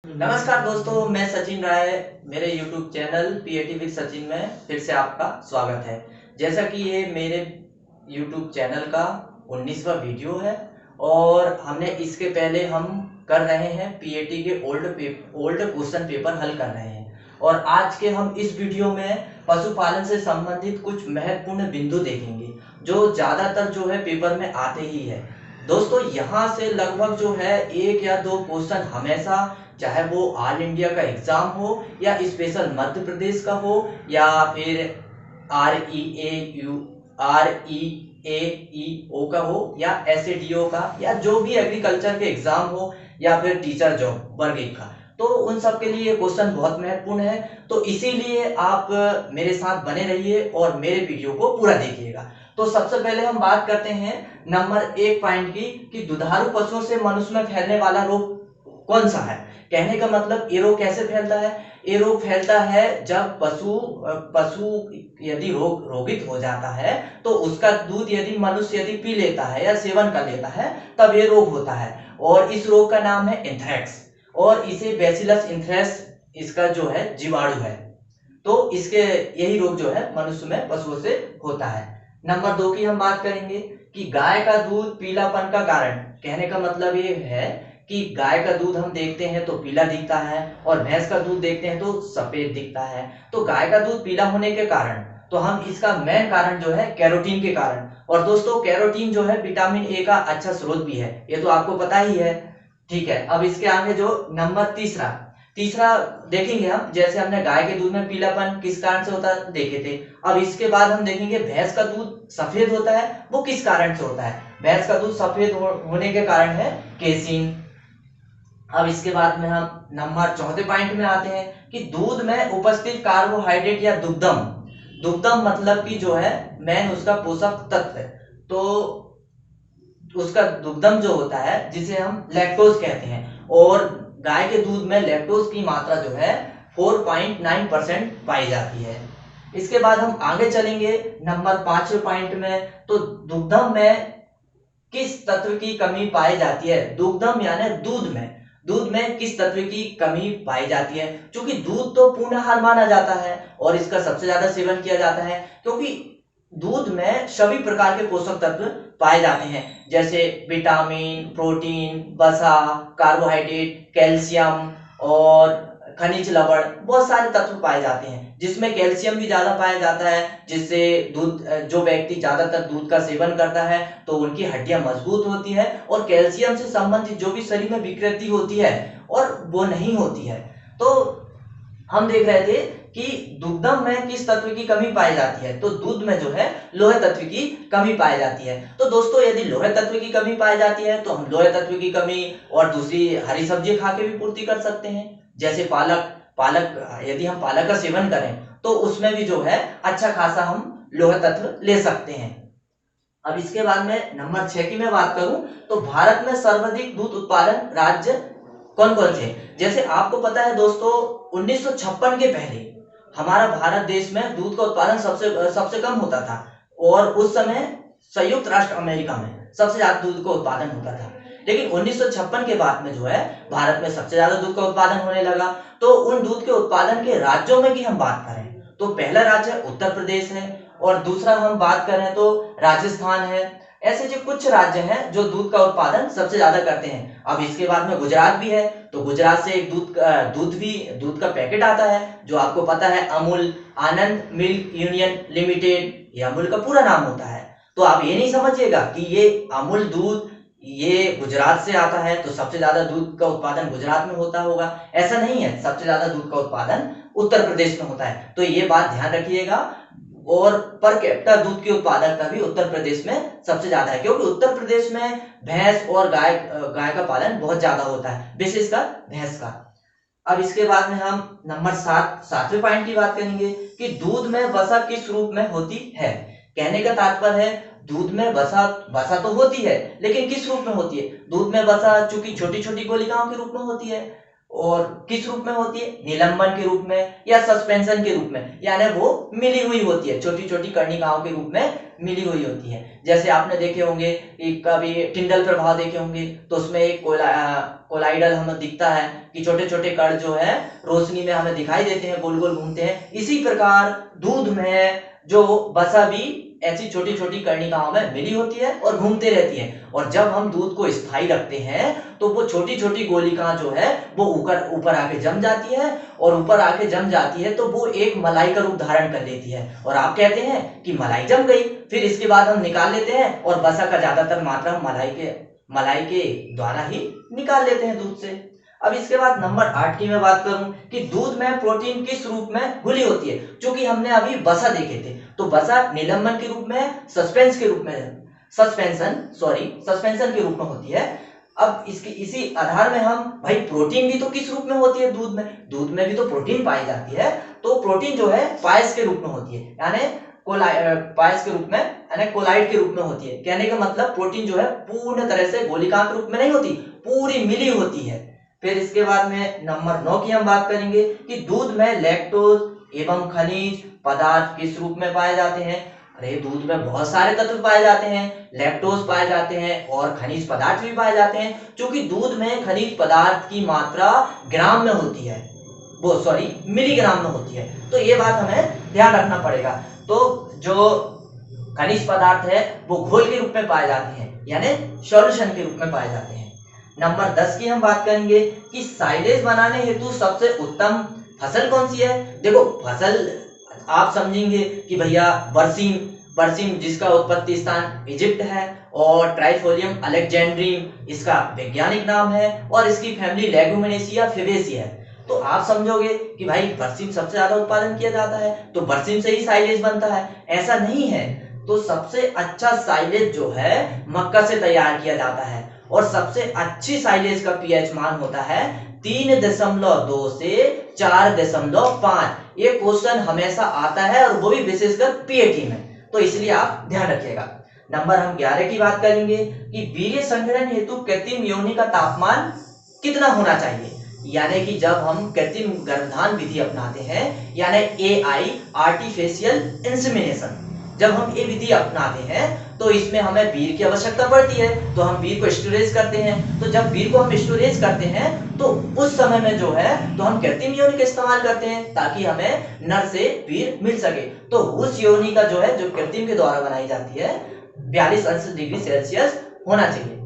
नमस्कार दोस्तों, मैं सचिन राय। मेरे YouTube channel PAT with Sachin में फिर से आपका स्वागत है। जैसा कि ये मेरे YouTube चैनल का 19वां वीडियो है और हमने इसके पहले हम कर रहे हैं पीएटी के ओल्ड क्वेश्चन पेपर हल कर रहे हैं। और आज के हम इस वीडियो में पशुपालन से संबंधित कुछ महत्वपूर्ण बिंदु देखेंगे जो ज़्यादातर जो है पेपर में आते ही है। दोस्तों, यहाँ से लगभग जो है एक या दो क्वेश्चन हमेशा, चाहे वो ऑल इंडिया का एग्जाम हो या स्पेशल मध्य प्रदेश का हो या फिर REAU का हो या SADO का या जो भी एग्रीकल्चर के एग्जाम हो या फिर टीचर जॉब वर्ग 1 का, तो उन सब के लिए क्वेश्चन बहुत महत्वपूर्ण है। तो इसीलिए आप मेरे साथ बने रहिए और मेरे वीडियो को पूरा देखिएगा। तो सबसे पहले हम बात करते हैं नंबर 1 पॉइंट की कि दुधारू पशुओं से मनुष्य में फैलने वाला रोग कौन सा है। कहने का मतलब ये रोग कैसे फैलता है। ये रोग फैलता है जब पशु यदि रोगित हो जाता है तो उसका दूध यदि मनुष्य यदि पी लेता है या सेवन कर लेता है तब ये रोग होता है। और इस रोग का नाम है एंथ्रेक्स और इसे बैसिलस एंथ्रेक्स इसका जो है जीवाणु है। तो इसके यही रोग जो है मनुष्य में पशुओं से होता है। नंबर 2 की हम बात करेंगे कि गाय का दूध पीलापन का कारण। कहने का मतलब ये है कि गाय का दूध हम देखते हैं तो पीला दिखता है और भैंस का दूध देखते हैं तो सफेद दिखता है। तो गाय का दूध पीला होने के कारण, तो हम इसका मेन कारण जो है कैरोटीन के कारण। और दोस्तों, कैरोटीन जो है विटामिन ए का अच्छा स्रोत भी है, ये तो आपको पता ही है। ठीक है, अब इसके आगे जो नंबर तीसरा तीसरा देखेंगे हम। जैसे हमने गाय के दूध में पीलापन किस कारण से होता है देखे थे। अब इसके बाद हम देखेंगे भैंस का दूध सफेद होता है, वो किस कारण से होता है। भैंस का दूध सफेद होने के कारण है केसिन। अब इसके बाद में हम नंबर चौथे पॉइंट में आते हैं कि दूध में उपस्थित कार्बोहाइड्रेट या दुग्धम। दुग्धम मतलब कि जो है मेन उसका पोषक तत्व है। तो उसका दुग्धम जो होता है जिसे हम लैक्टोज कहते हैं, और गाय के दूध में लैक्टोज की मात्रा जो है 4.9% पाई जाती है। इसके बाद हम आगे चलेंगे नंबर 5वें पॉइंट में। तो दुग्धम में किस तत्व की कमी पाई जाती है। दुग्धम यानी दूध में किस तत्व की कमी पाई जाती है। क्योंकि दूध तो पूर्ण आहार माना जाता है और इसका सबसे ज्यादा सेवन किया जाता है, क्योंकि दूध में सभी प्रकार के पोषक तत्व पाए जाते हैं, जैसे विटामिन, प्रोटीन, वसा, कार्बोहाइड्रेट, कैल्शियम और खनिज लवण, बहुत सारे तत्व पाए जाते हैं, जिसमें कैल्शियम भी ज्यादा पाया जाता है, जिससे दूध जो व्यक्ति ज्यादातर दूध का सेवन करता है तो उनकी हड्डियां मजबूत होती है और कैल्शियम से संबंधित जो भी शरीर में विकृति होती है और वो नहीं होती है। तो हम देख रहे थे कि दुग्धम में किस तत्व की कमी पाई जाती है। तो दूध में जो है लोहे तत्व की कमी पाई जाती है। तो दोस्तों, यदि लोहे तत्व की कमी पाई जाती है तो हम लोहे तत्व की कमी और दूसरी हरी सब्जी खा के भी पूर्ति कर सकते हैं, जैसे पालक। पालक यदि हम पालक का सेवन करें तो उसमें भी जो है अच्छा खासा हम लोहे तत्व ले सकते हैं। अब इसके बाद में नंबर 6 की मैं बात करूं तो भारत में सर्वाधिक दूध उत्पादन राज्य कौन कौन से। जैसे आपको पता है दोस्तों, 1956 के पहले हमारा भारत देश में दूध का उत्पादन सबसे सबसे कम होता था और उस समय संयुक्त राष्ट्र अमेरिका में सबसे ज्यादा दूध का उत्पादन होता था। लेकिन 1956 के बाद में जो है भारत में सबसे ज्यादा दूध का उत्पादन होने लगा। तो उन दूध के उत्पादन के राज्यों में की हम बात करें तो पहला राज्य उत्तर प्रदेश है और दूसरा हम बात करें तो राजस्थान है। ऐसे जो कुछ राज्य हैं जो दूध का उत्पादन सबसे ज्यादा करते हैं। अब इसके बाद में गुजरात भी है, तो गुजरात से एक दूध का पैकेट आता है जो आपको पता है अमूल आनंद मिल्क यूनियन लिमिटेड, ये अमूल का पूरा नाम होता है। तो आप ये नहीं समझिएगा कि ये अमूल दूध ये गुजरात से आता है तो सबसे ज्यादा दूध का उत्पादन गुजरात में होता होगा, ऐसा नहीं है। सबसे ज्यादा दूध का उत्पादन उत्तर प्रदेश में होता है, तो ये बात ध्यान रखिएगा। और पर कैपिटा दूध के उत्पादकता भी उत्तर प्रदेश में सबसे ज्यादा है, क्योंकि उत्तर प्रदेश में भैंस और गाय गाय का पालन बहुत ज्यादा होता है, विशेषकर भैंस का। अब इसके बाद में हम नंबर 7वें पॉइंट की बात करेंगे कि दूध में वसा किस रूप में होती है। कहने का तात्पर्य है दूध में वसा वसा तो होती है लेकिन किस रूप में होती है। दूध में वसा चूंकि छोटी छोटी गोलिकाओं के रूप में होती है। और किस रूप में होती है, निलंबन के रूप में या सस्पेंशन के रूप में, यानी वो मिली हुई होती है, छोटी छोटी कर्णिकाओं के रूप में मिली हुई होती है। जैसे आपने देखे होंगे कभी टिंडल प्रभाव देखे होंगे, तो उसमें एक कोलाइडल हमें दिखता है कि छोटे छोटे कण जो है रोशनी में हमें दिखाई देते हैं, गोल गोल घूमते हैं। इसी प्रकार दूध में जो वसा भी ऐसी छोटी छोटी कर्णिकाओं में मिली होती है और घूमते रहती है, और जब हम दूध को स्थायी रखते हैं तो वो छोटी छोटी गोलिकाएं जो है वो ऊपर ऊपर आके जम जाती है, और ऊपर आके जम जाती है तो वो एक मलाई का रूप धारण कर लेती है, और आप कहते हैं कि मलाई जम गई। फिर इसके बाद हम निकाल लेते हैं और वसा का ज्यादातर मात्रा हम मलाई के द्वारा ही निकाल लेते हैं दूध से। अब इसके बाद नंबर 8 की मैं बात करूं कि दूध में प्रोटीन किस रूप में घुली होती है, क्योंकि हमने अभी वसा देखे थे, तो वसा निलंबन के रूप में, सस्पेंशन के रूप में होती है। अब इसकी इसी आधार में हम भाई प्रोटीन भी तो किस रूप में होती है दूध में भी तो प्रोटीन पाई जाती है, तो प्रोटीन जो है पायस के रूप में होती है, यानी पायस के रूप में, यानी कोलाइड के रूप में होती है। कहने का मतलब प्रोटीन जो है पूर्ण तरह से गोलिका के रूप में नहीं होती, पूरी मिली होती है। फिर इसके बाद में नंबर 9 की हम बात करेंगे कि दूध में लैक्टोज एवं खनिज पदार्थ किस रूप में पाए जाते हैं। अरे दूध में बहुत सारे तत्व पाए जाते हैं, लैक्टोज पाए जाते हैं और खनिज पदार्थ भी पाए जाते हैं, क्योंकि दूध में खनिज पदार्थ की मात्रा ग्राम में होती है, मिलीग्राम में होती है, तो ये बात हमें ध्यान रखना पड़ेगा। तो जो खनिज पदार्थ है वो घोल के रूप में पाए जाते हैं, यानी सॉल्यूशन के रूप में पाए जाते हैं। नंबर 10 की हम बात करेंगे कि साइलेज बनाने हेतु सबसे उत्तम फसल कौन सी है। देखो फसल आप समझेंगे कि भैया बरसीम जिसका उत्पत्ति स्थान इजिप्ट है, और ट्राइफोलियम अलेक्जेंड्रियम इसका वैज्ञानिक नाम है, और इसकी फैमिली लेगुमिनेसिया फेबेसी है। तो आप समझोगे कि भाई बरसीम सबसे ज्यादा उत्पादन किया जाता है तो बरसीम से ही साइलेज बनता है, ऐसा नहीं है। तो सबसे अच्छा साइलेज जो है मक्का से तैयार किया जाता है, और सबसे अच्छी साइलेज का पीएच मान होता है 3.2 से 4.5। ये क्वेश्चन हमेशा आता है और वो भी विशेषकर पीएटी में, तो इसलिए आप ध्यान रखिएगा। नंबर हम 11 की बात करेंगे कि वीर्य संघनन हेतु कृत्रिम योनि का तापमान कितना होना चाहिए, यानी कि जब हम कृत्रिम गर्भधान विधि अपनाते हैं, यानी एआई आर्टिफिशियल इंसेमिनेशन, जब हम ये विधि अपनाते हैं तो इसमें हमें वीर्य की आवश्यकता पड़ती है, तो हम वीर्य को स्टोरेज करते हैं। तो जब वीर्य को हम स्टोरेज करते हैं तो उस समय में जो है तो हम कृत्रिम योनि का इस्तेमाल करते हैं, ताकि हमें नर से वीर्य मिल सके। तो उस योनि का जो है जो कृत्रिम के द्वारा बनाई जाती है 42 डिग्री सेल्सियस होना चाहिए।